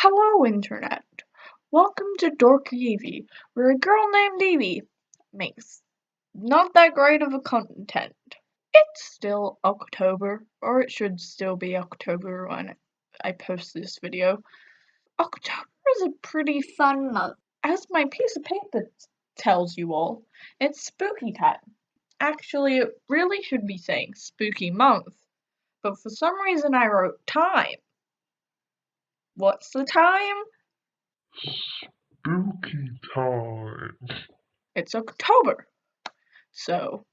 Hello, Internet. Welcome to Dorky Evie, where a girl named Evie makes not that great of a content. It's still October, or it should still be October when I post this video. October is a pretty fun month. As my piece of paper tells you all, it's spooky time. Actually, it really should be saying spooky month, but for some reason I wrote time. What's the time? Spooky time. It's October. So,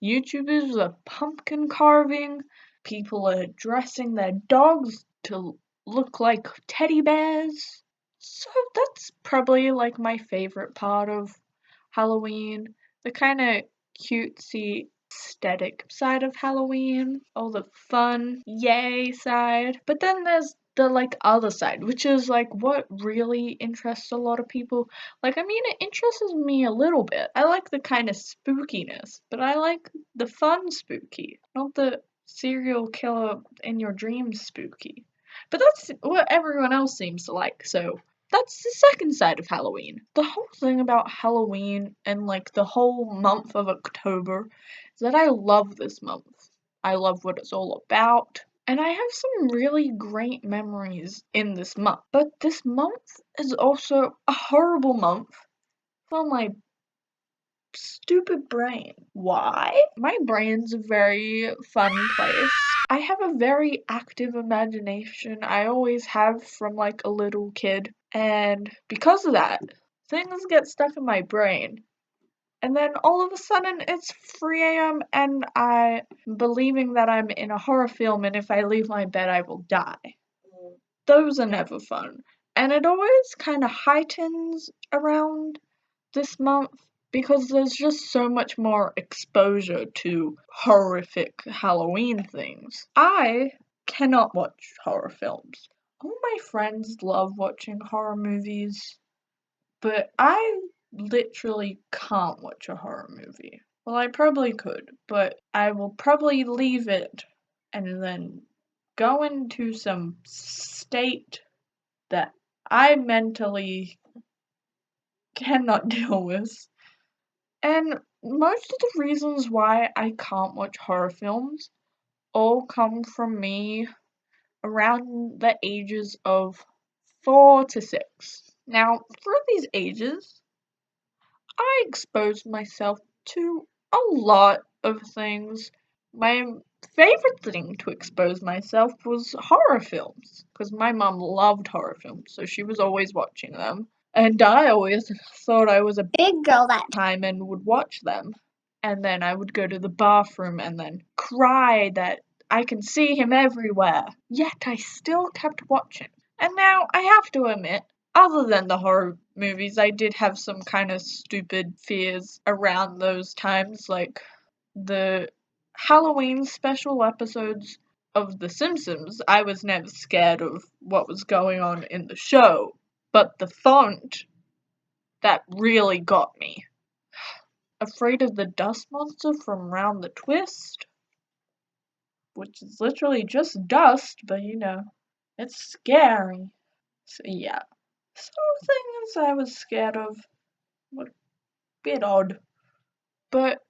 YouTubers are pumpkin carving, people are dressing their dogs to look like teddy bears. So, that's probably like my favorite part of Halloween. The kind of cutesy aesthetic side of Halloween, all the fun, yay side. But then there's the like other side, which is like what really interests a lot of people. It interests me a little bit. I like the kind of spookiness, but I like the fun spooky, not the serial killer in your dreams spooky. But that's what everyone else seems to like, so that's the second side of Halloween. The whole thing about Halloween and like the whole month of October is that I love this month. I love what it's all about. And I have some really great memories in this month. But this month is also a horrible month for my stupid brain. Why? My brain's a very fun place. I have a very active imagination. I always have from like a little kid. And because of that, things get stuck in my brain. And then all of a sudden it's 3 a.m. and I'm believing that I'm in a horror film and if I leave my bed I will die. Those are never fun. And it always kind of heightens around this month because there's just so much more exposure to horrific Halloween things. I cannot watch horror films. All my friends love watching horror movies, but I literally can't watch a horror movie. Well, I probably could, but I will probably leave it and then go into some state that I mentally cannot deal with. And most of the reasons why I can't watch horror films all come from me around the ages of 4 to 6. Now, through these ages, I exposed myself to a lot of things. My favorite thing to expose myself was horror films, because my mom loved horror films, so she was always watching them. And I always thought I was a big girl that time and would watch them. And then I would go to the bathroom and then cry that I can see him everywhere. Yet I still kept watching. And now I have to admit, other than the horror movies, I did have some kind of stupid fears around those times, like the Halloween special episodes of The Simpsons. I was never scared of what was going on in the show, but the font, that really got me. Afraid of the dust monster from Round the Twist, which is literally just dust, but it's scary. So yeah. Some things I was scared of were a bit odd. But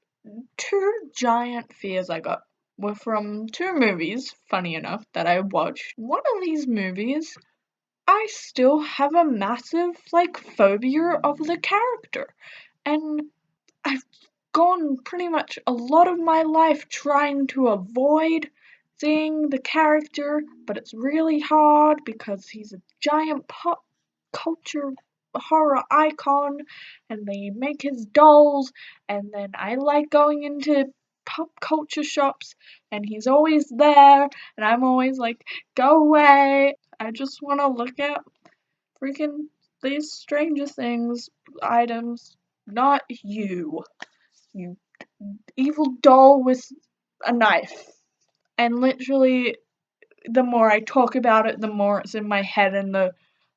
two giant fears I got were from two movies, funny enough, that I watched. One of these movies, I still have a massive, phobia of the character. And I've gone pretty much a lot of my life trying to avoid seeing the character, but it's really hard because he's a giant pop culture horror icon and they make his dolls, and then I like going into pop culture shops and he's always there and I'm always like, go away, I just want to look at freaking these Stranger Things items, not you evil doll with a knife. And literally, the more I talk about it, the more it's in my head and the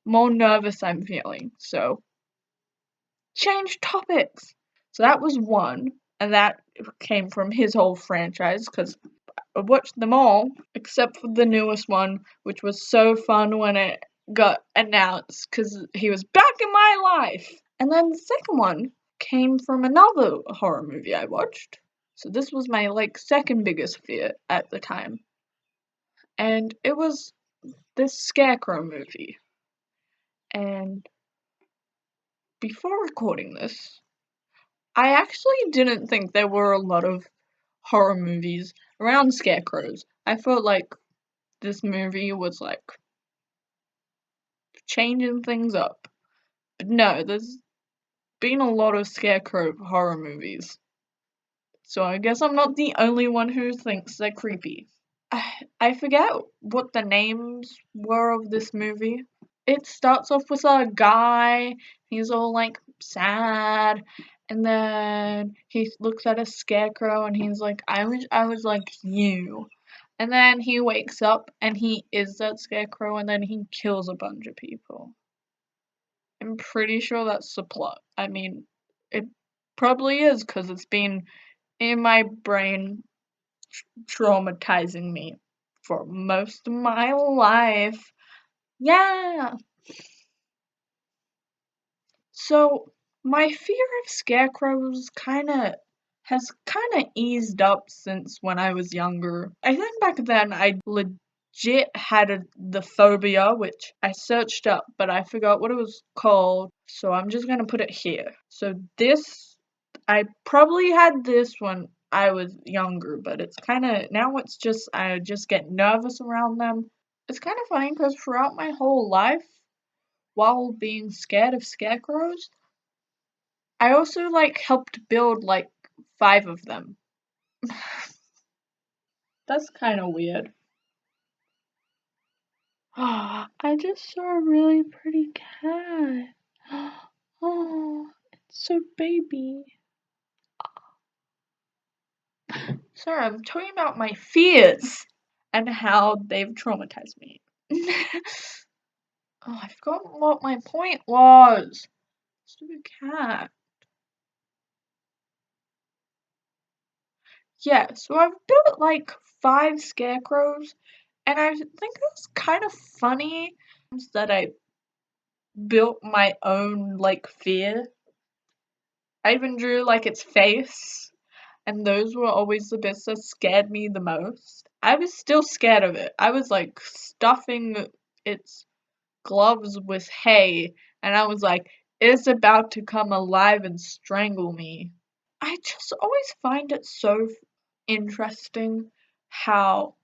more nervous I'm feeling. So, change topics. So that was one, and that came from his whole franchise because I watched them all except for the newest one, which was so fun when it got announced because he was back in my life. And then the second one came from another horror movie I watched. So this was my second biggest fear at the time. And it was this Scarecrow movie. And before recording this, I actually didn't think there were a lot of horror movies around Scarecrows. I felt like this movie was changing things up. But no, there's been a lot of Scarecrow horror movies. So I guess I'm not the only one who thinks they're creepy. I forget what the names were of this movie. It starts off with a guy, he's all sad, and then he looks at a scarecrow and he's like, I wish I was like you. And then he wakes up and he is that scarecrow and then he kills a bunch of people. I'm pretty sure that's the plot. I mean, it probably is because it's been in my brain traumatizing me for most of my life. Yeah! So, my fear of scarecrows has kinda eased up since when I was younger. I think back then I legit had the phobia, which I searched up, but I forgot what it was called, so I'm just gonna put it here. So I probably had this when I was younger, but now it's just, I just get nervous around them. It's kinda funny because throughout my whole life, while being scared of scarecrows, I also helped build 5 of them. That's kind of weird. I just saw a really pretty cat. Oh, it's so baby. Sorry, I'm talking about my fears and how they've traumatized me. Oh, I forgot what my point was. Stupid cat. Yeah, so I've built 5 scarecrows, and I think it's kind of funny that I built my own fear. I even drew its face, and those were always the bits that scared me the most. I was still scared of it. I was stuffing its gloves with hay, and I was like, it's about to come alive and strangle me. I just always find it so interesting how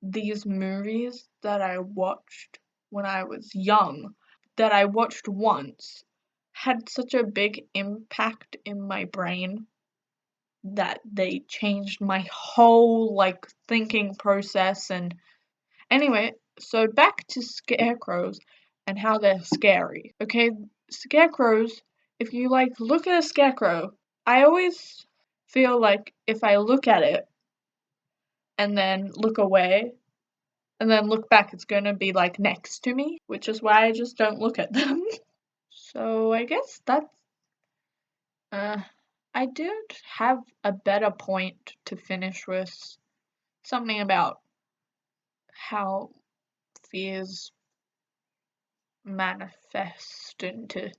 these movies that I watched when I was young, that I watched once, had such a big impact in my brain that they changed my whole thinking process. And anyway, so back to scarecrows and how they're scary. Okay, scarecrows, if you look at a scarecrow, I always feel like if I look at it and then look away and then look back, it's gonna be next to me, which is why I just don't look at them. So I guess that's I did have a better point to finish with, something about how fears manifest into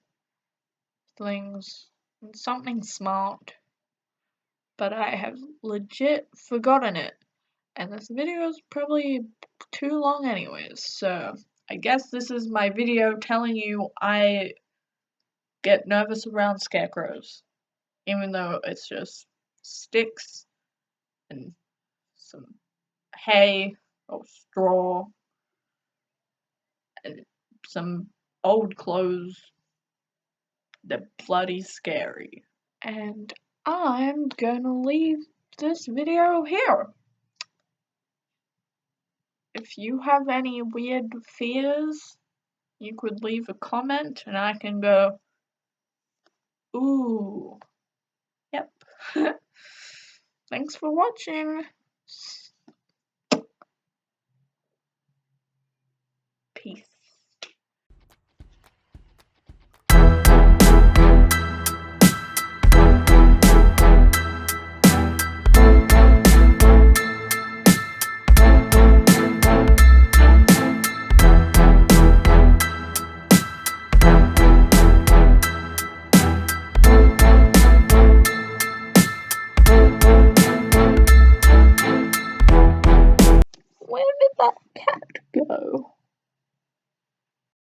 things, and something smart, but I have legit forgotten it, and this video is probably too long anyways, so I guess this is my video telling you I get nervous around scarecrows, even though it's just sticks and some hay or straw and some old clothes. They're bloody scary. And I'm gonna leave this video here. If you have any weird fears, you could leave a comment and I can go, ooh, yep. Thanks for watching. Peace. that cat go?